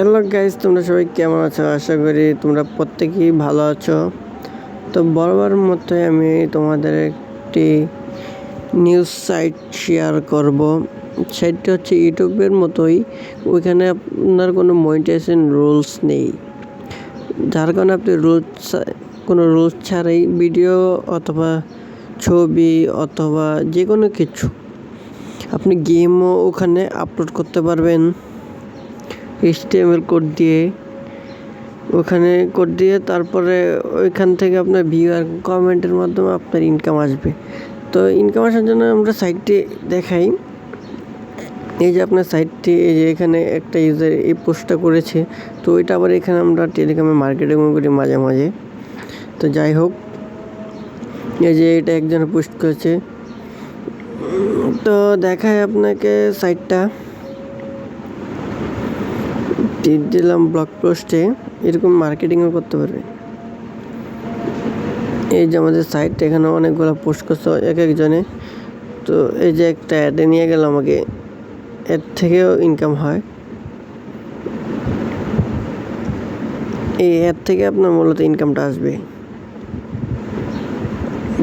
Hello guys, তোমরা সবাই কেমন আছো? আশা করি তোমরা প্রত্যেকেই ভালো আছো। তো বরাবর মতোই আমি তোমাদের একটি নিউজ সাইট শেয়ার করব। সাইটটি হচ্ছে ইউটিউবের মতোই, ওইখানে আপনার কোনো মনিটাইজেশন রুলস নেই, যার কারণে আপনি কোনো রুলস ছাড়াই ভিডিও অথবা ছবি অথবা যে কোনো কিছু আপনি গেমও ওখানে আপলোড করতে পারবেন HTML কোড দিয়ে। ওখানে কোড দিয়ে তারপরে ওইখান থেকে আপনার ভিউ আর কমেন্টের মাধ্যমে আপনার ইনকাম আসবে। তো ইনকাম আসার জন্য আমরা সাইটটি দেখাই। এই যে আপনার সাইটটি, এই যে এখানে একটা ইউজার এই পোস্টটা করেছে, তো ওইটা আবার এখানে আমরা টেলিগ্রামে মার্কেটিং করি মাঝে মাঝে। তো যাই হোক, এই যে এটা একজন পোস্ট করেছে, তো দেখায় আপনাকে সাইটটা দিলাম ব্লগ পোস্টে, এরকম মার্কেটিংও করতে পারবে। এই যে আমাদের সাইট, এখানে অনেকগুলো পোস্ট করছে এক একজনে। তো এই যে একটা অ্যাডে নিয়ে গেল আমাকে, এর থেকেও ইনকাম হয়। এই অ্যাড থেকে আপনার মূলত ইনকামটা আসবে।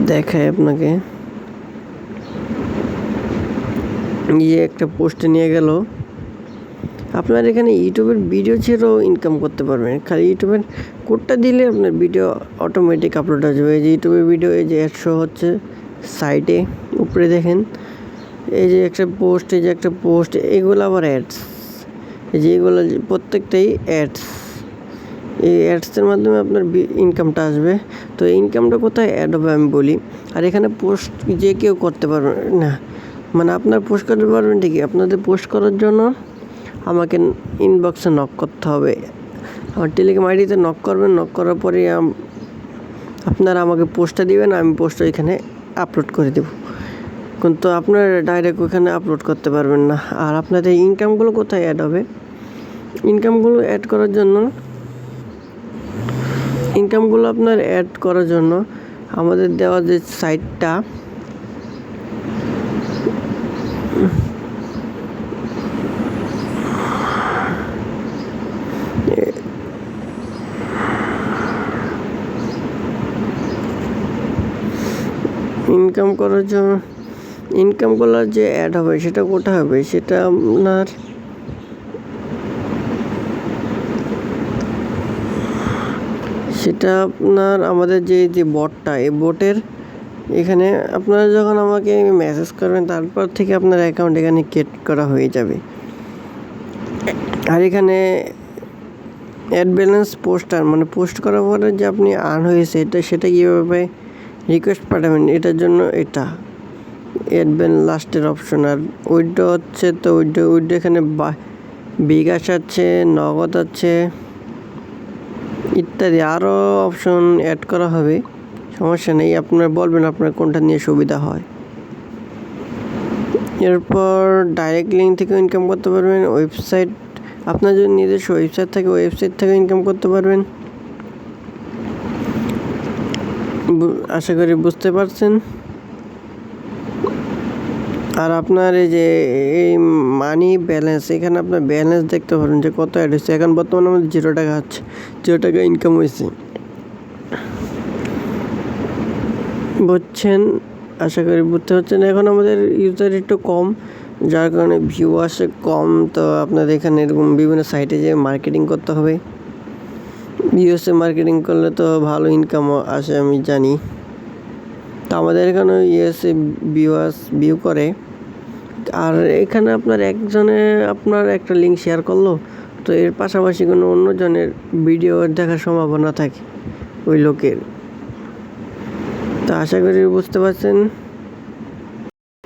দেখায় আপনাকে, এই যে একটা পোস্টে নিয়ে গেল। আপনার এখানে ইউটিউবের ভিডিও ছেড়েও ইনকাম করতে পারবেন, খালি ইউটিউবের কোডটা দিলে আপনার ভিডিও অটোমেটিক আপলোড হয়ে যাবে। এই যে ইউটিউবের ভিডিও, এই যে অ্যাড শো হচ্ছে সাইটে উপরে দেখেন। এই যে একটা পোস্ট, এই যে একটা পোস্ট, এগুলো আবার অ্যাডস। এই যে এগুলো প্রত্যেকটাই অ্যাডস। এই অ্যাডসের মাধ্যমে আপনার ইনকামটা আসবে। তো এই ইনকামটা কোথায় অ্যাড হবে আমি বলি। আর এখানে পোস্ট যে কেউ করতে পারবে না, মানে আপনার পোস্ট করতে পারবেন ঠিকই। আপনাদের পোস্ট করার জন্য আমাকে ইনবক্সে নক করতে হবে, আমার টেলিগ্রাম আইডিতে নক করবেন। নক করার পরে আপনারা আমাকে পোস্টটা দিবেন, আমি পোস্টটা এখানে আপলোড করে দেব। কিন্তু আপনারা ডাইরেক্ট ওখানে আপলোড করতে পারবেন না। আর আপনাদের ইনকামগুলো কোথায় অ্যাড হবে? ইনকামগুলো অ্যাড করার জন্য আমাদের দেওয়া যে সাইটটা, ইনকামগুলো যে অ্যাড হবে সেটা কোথায় হবে? সেটা আপনার আমাদের যে বটটা, এই বটের এখানে আপনারা যখন আমাকে মেসেজ করবেন, তারপর থেকে আপনার অ্যাকাউন্ট এখানে ক্রিয়েট করা হয়ে যাবে। আর এখানে অ্যাড ব্যালেন্স পোস্টার, মানে পোস্ট করার পরে যে আপনি আর্ন হয়েছে সেটা কীভাবে রিকোয়েস্ট পাঠাবেন, এটার জন্য এটা অ্যাড ব্যালেন্স লাস্টের অপশন। আর উইড্রো হচ্ছে, তো উইড্রো এখানে বিকাশ আছে, নগদ আছে ইত্যাদি আরও অপশন অ্যাড করা হবে। সমস্যা নেই, আপনারা বলবেন আপনার কোনটা নিয়ে সুবিধা হয়। এরপর ডাইরেক্ট লিঙ্ক থেকে ইনকাম করতে পারবেন। ওয়েবসাইট, আপনার যদি নিজস্ব ওয়েবসাইট থাকে, ওয়েবসাইট থেকে ইনকাম করতে পারবেন। আশা করি বুঝতে পারছেন। আর আপনার এই যে এই মানি ব্যালেন্স, এখানে আপনার ব্যালেন্স দেখতে পারেন যে কত অ্যাড হয়েছে। এখন বর্তমানে আমাদের 0 টাকা আছে, 0 টাকা ইনকাম হয়েছে, বুঝছেন? আশা করি বুঝতে পারছেন। এখন আমাদের ইউজার একটু কম, যার কারণে ভিউ আসে কম। তো আপনাদের এখানে এরকম বিভিন্ন সাইটে যে মার্কেটিং করতে হবে। ভিউসে মার্কেটিং করলে তো ভালো ইনকাম আসে, আমি জানি। তো আমাদের এখানে ইউএসএ ভিউ করে। আর এখানে আপনার একজনে আপনার একটা লিঙ্ক শেয়ার করলো, তো এর পাশাপাশি কোনো অন্যজনের ভিডিও দেখার সম্ভাবনা থাকে ওই লোকের। তো আশা করি বুঝতে পারছেন।